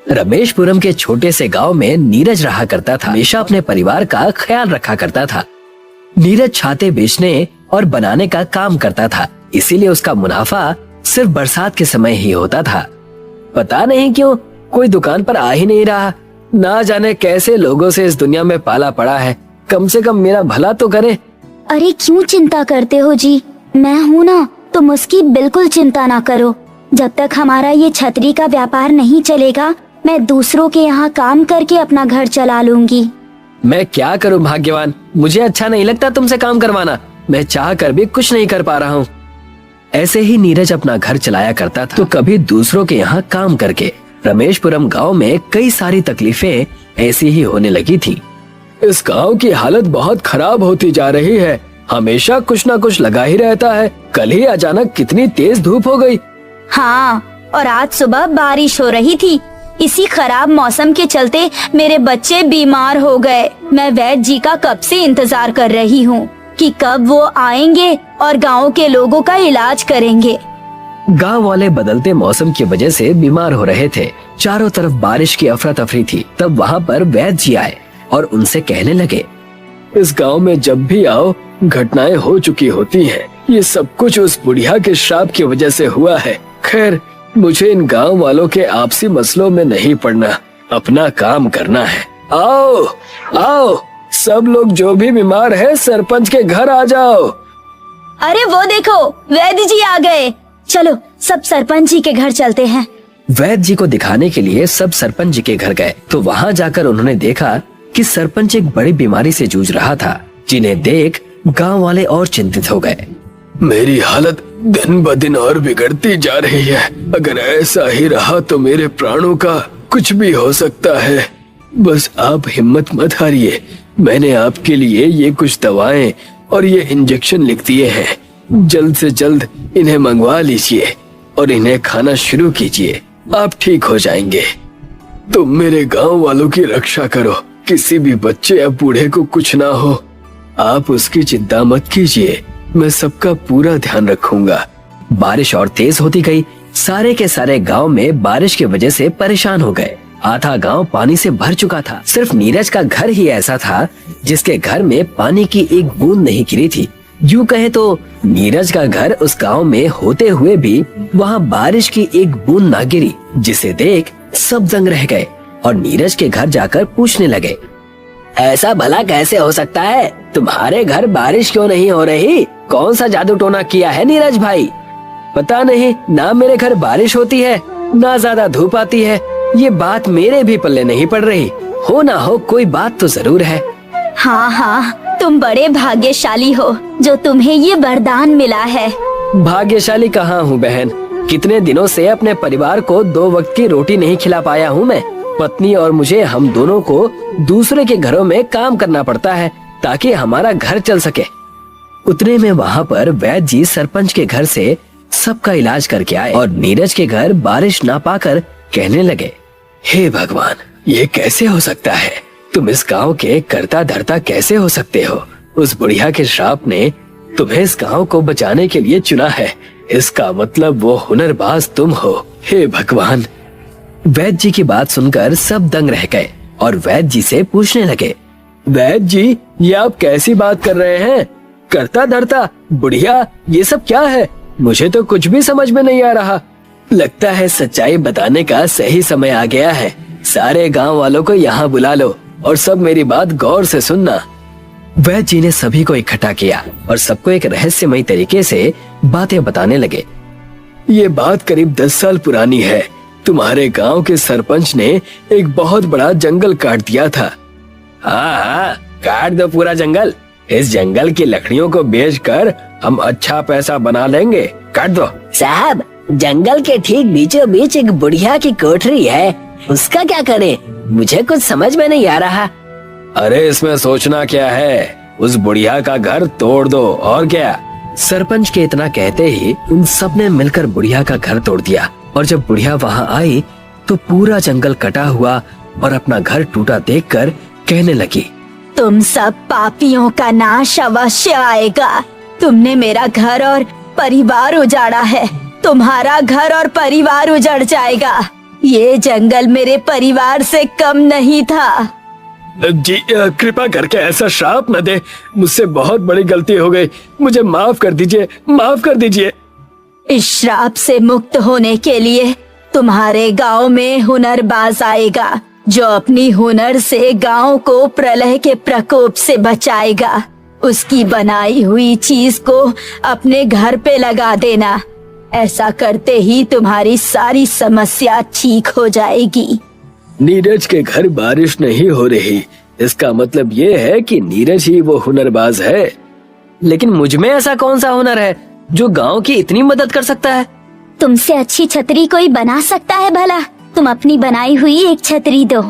रमेशपुरम के छोटे से गांव में नीरज रहा करता था। हमेशा अपने परिवार का ख्याल रखा करता था। नीरज छाते बेचने और बनाने का काम करता था, इसीलिए उसका मुनाफा सिर्फ बरसात के समय ही होता था। पता नहीं क्यों कोई दुकान पर आ ही नहीं रहा। ना जाने कैसे लोगों से इस दुनिया में पाला पड़ा है। कम से कम मेरा भला तो करे। अरे क्यों चिंता करते हो जी, मैं हूँ ना, तुम उसकी बिल्कुल चिंता ना करो। जब तक हमारा ये छतरी का व्यापार नहीं चलेगा, मैं दूसरों के यहाँ काम करके अपना घर चला लूंगी। मैं क्या करूं भाग्यवान, मुझे अच्छा नहीं लगता तुमसे काम करवाना। मैं चाह कर भी कुछ नहीं कर पा रहा हूँ। ऐसे ही नीरज अपना घर चलाया करता था, तो कभी दूसरों के यहाँ काम करके रमेशपुरम गांव में कई सारी तकलीफें ऐसी ही होने लगी थी। इस गांव की हालत बहुत खराब होती जा रही है। हमेशा कुछ ना कुछ लगा ही रहता है। कल ही अचानक कितनी तेज धूप हो गई। हाँ, और आज सुबह बारिश हो रही थी। इसी खराब मौसम के चलते मेरे बच्चे बीमार हो गए। मैं वैद्य जी का कब से इंतजार कर रही हूँ कि कब वो आएंगे और गांव के लोगों का इलाज करेंगे। गांव वाले बदलते मौसम की वजह से बीमार हो रहे थे। चारों तरफ बारिश की अफरा तफरी थी। तब वहाँ पर वैद्य जी आए और उनसे कहने लगे, इस गांव में जब भी आओ घटनाएं हो चुकी होती हैं। ये सब कुछ उस बुढ़िया के श्राप की वजह से हुआ है। खैर, मुझे इन गांव वालों के आपसी मसलों में नहीं पड़ना, अपना काम करना है। आओ आओ, सब लोग जो भी बीमार है सरपंच के घर आ जाओ। अरे वो देखो, वैद्य जी आ गए। चलो सब सरपंच जी के घर चलते हैं। वैद्य जी को दिखाने के लिए सब सरपंच जी के घर गए, तो वहाँ जाकर उन्होंने देखा कि सरपंच एक बड़ी बीमारी से जूझ रहा था, जिन्हें देख गांव वाले और चिंतित हो गए। मेरी हालत दिन ब दिन और बिगड़ती जा रही है। अगर ऐसा ही रहा तो मेरे प्राणों का कुछ भी हो सकता है। बस आप हिम्मत मत हारिए। मैंने आपके लिए ये कुछ दवाएं और ये इंजेक्शन लिख दिए हैं। जल्द से जल्द इन्हें मंगवा लीजिए और इन्हें खाना शुरू कीजिए। आप ठीक हो जाएंगे। तुम मेरे गांव वालों की रक्षा करो। किसी भी बच्चे या बूढ़े को कुछ ना हो। आप उसकी चिंता मत कीजिए, मैं सबका पूरा ध्यान रखूंगा। बारिश और तेज होती गई। सारे के सारे गांव में बारिश की वजह से परेशान हो गए। आधा गांव पानी से भर चुका था। सिर्फ नीरज का घर ही ऐसा था जिसके घर में पानी की एक बूंद नहीं गिरी थी। यूं कहे तो नीरज का घर उस गांव में होते हुए भी वहां बारिश की एक बूंद ना गिरी, जिसे देख सब दंग रह गए और नीरज के घर जाकर पूछने लगे, ऐसा भला कैसे हो सकता है? तुम्हारे घर बारिश क्यों नहीं हो रही? कौन सा जादू टोना किया है नीरज भाई? पता नहीं, ना मेरे घर बारिश होती है ना ज्यादा धूप आती है। ये बात मेरे भी पल्ले नहीं पड़ रही। हो ना हो कोई बात तो जरूर है। हाँ हाँ, तुम बड़े भाग्यशाली हो जो तुम्हें ये वरदान मिला है। भाग्यशाली कहाँ हूँ बहन, कितने दिनों से अपने परिवार को 2 वक्त की रोटी नहीं खिला पाया हूँ मैं। पत्नी और मुझे हम दोनों को दूसरे के घरों में काम करना पड़ता है ताकि हमारा घर चल सके। उतने में वहाँ पर वैद्य जी सरपंच के घर से सबका इलाज करके आए और नीरज के घर बारिश ना पाकर कहने लगे, हे भगवान, ये कैसे हो सकता है? तुम इस गांव के करता धरता कैसे हो सकते हो? उस बुढ़िया के श्राप ने तुम्हें इस गांव को बचाने के लिए चुना है। इसका मतलब वो हुनरबाज तुम हो। हे भगवान। वैद्य जी की बात सुनकर सब दंग रह गए और वैद्य जी से पूछने लगे, वैद्य जी, ये आप कैसी बात कर रहे हैं? करता धरता, बुढ़िया, ये सब क्या है? मुझे तो कुछ भी समझ में नहीं आ रहा। लगता है सच्चाई बताने का सही समय आ गया है। सारे गांव वालों को यहाँ बुला लो और सब मेरी बात गौर से सुनना। वैद्य जी ने सभी को इकट्ठा किया और सबको एक रहस्यमयी तरीके से बातें बताने लगे। ये बात करीब 10 साल पुरानी है। तुम्हारे गांव के सरपंच ने एक बहुत बड़ा जंगल काट दिया था। हाँ, काट दो पूरा जंगल। इस जंगल की लकड़ियों को बेचकर हम अच्छा पैसा बना लेंगे। काट दो। साहब, जंगल के ठीक बीचों बीच एक बुढ़िया की कोठरी है, उसका क्या करें? मुझे कुछ समझ में नहीं आ रहा। अरे इसमें सोचना क्या है, उस बुढ़िया का घर तोड़ दो और क्या। सरपंच के इतना कहते ही उन सब ने मिलकर बुढ़िया का घर तोड़ दिया और जब बुढ़िया वहाँ आई तो पूरा जंगल कटा हुआ और अपना घर टूटा देखकर कहने लगी, तुम सब पापियों का नाश अवश्य आएगा। तुमने मेरा घर और परिवार उजाड़ा है, तुम्हारा घर और परिवार उजड़ जाएगा। ये जंगल मेरे परिवार से कम नहीं था। जी कृपा करके ऐसा श्राप न दे, मुझसे बहुत बड़ी गलती हो गई, मुझे माफ कर दीजिए, माफ कर दीजिए। इस श्राप से मुक्त होने के लिए तुम्हारे गांव में हुनरबाज आएगा, जो अपनी हुनर से गांव को प्रलय के प्रकोप से बचाएगा। उसकी बनाई हुई चीज को अपने घर पे लगा देना। ऐसा करते ही तुम्हारी सारी समस्या ठीक हो जाएगी। नीरज के घर बारिश नहीं हो रही, इसका मतलब ये है कि नीरज ही वो हुनरबाज है। लेकिन मुझ में ऐसा कौन सा हुनर है जो गांव की इतनी मदद कर सकता है? तुमसे अच्छी छतरी कोई बना सकता है भला? तुम अपनी बनाई हुई एक छतरी दो।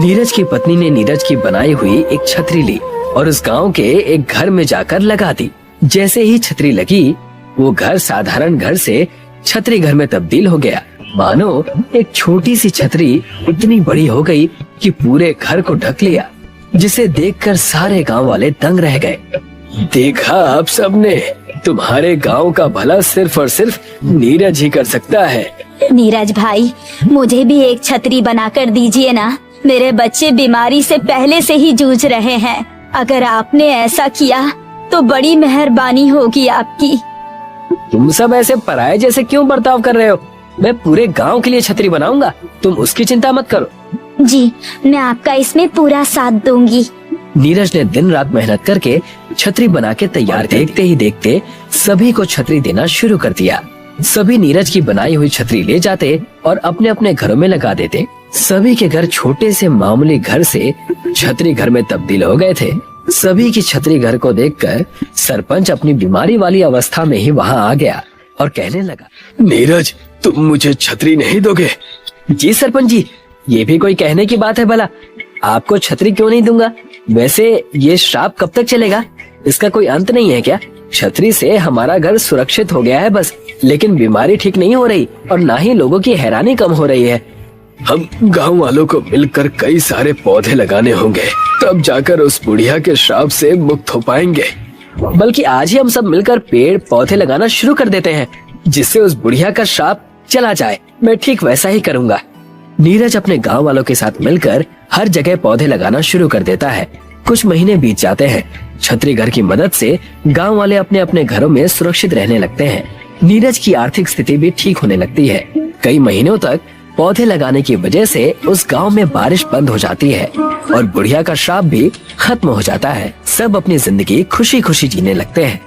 नीरज की पत्नी ने नीरज की बनाई हुई एक छतरी ली और उस गांव के एक घर में जाकर लगा दी। जैसे ही छतरी लगी, वो घर साधारण घर से छतरी घर में तब्दील हो गया। मानो एक छोटी सी छतरी इतनी बड़ी हो गई कि पूरे घर को ढक लिया, जिसे देखकर सारे गांव वाले दंग रह गए। देखा आप सबने, तुम्हारे गांव का भला सिर्फ और सिर्फ नीरज ही कर सकता है। नीरज भाई, मुझे भी एक छतरी बनाकर दीजिए ना। मेरे बच्चे बीमारी से पहले से ही जूझ रहे हैं। अगर आपने ऐसा किया तो बड़ी मेहरबानी होगी आपकी। तुम सब ऐसे पराये जैसे क्यों बर्ताव कर रहे हो? मैं पूरे गांव के लिए छतरी बनाऊंगा, तुम उसकी चिंता मत करो। जी, मैं आपका इसमें पूरा साथ दूंगी। नीरज ने दिन रात मेहनत करके छतरी बना के तैयार। देखते ही देखते सभी को छतरी देना शुरू कर दिया। सभी नीरज की बनाई हुई छतरी ले जाते और अपने अपने घरों में लगा देते। सभी के घर छोटे से मामूली घर से छतरी घर में तब्दील हो गए थे। सभी की छतरी घर को देखकर सरपंच अपनी बीमारी वाली अवस्था में ही वहां आ गया और कहने लगा, नीरज, तुम मुझे छतरी नहीं दोगे? जी सरपंच जी, ये भी कोई कहने की बात है भला? आपको छतरी क्यों नहीं दूंगा? वैसे ये श्राप कब तक चलेगा? इसका कोई अंत नहीं है क्या? छतरी से हमारा घर सुरक्षित हो गया है बस, लेकिन बीमारी ठीक नहीं हो रही और ना ही लोगों की हैरानी कम हो रही है। हम गांव वालों को मिलकर कई सारे पौधे लगाने होंगे, तब जाकर उस बुढ़िया के श्राप से मुक्त हो पाएंगे। बल्कि आज ही हम सब मिलकर पेड़ पौधे लगाना शुरू कर देते हैं, जिससे उस बुढ़िया का श्राप चला जाए। मैं ठीक वैसा ही करूँगा। नीरज अपने गांव वालों के साथ मिलकर हर जगह पौधे लगाना शुरू कर देता है। कुछ महीने बीत जाते हैं। छतरी घर की मदद से गांव वाले अपने अपने घरों में सुरक्षित रहने लगते हैं। नीरज की आर्थिक स्थिति भी ठीक होने लगती है। कई महीनों तक पौधे लगाने की वजह से उस गांव में बारिश बंद हो जाती है और बुढ़िया का श्राप भी खत्म हो जाता है। सब अपनी जिंदगी खुशी खुशी जीने लगते हैं।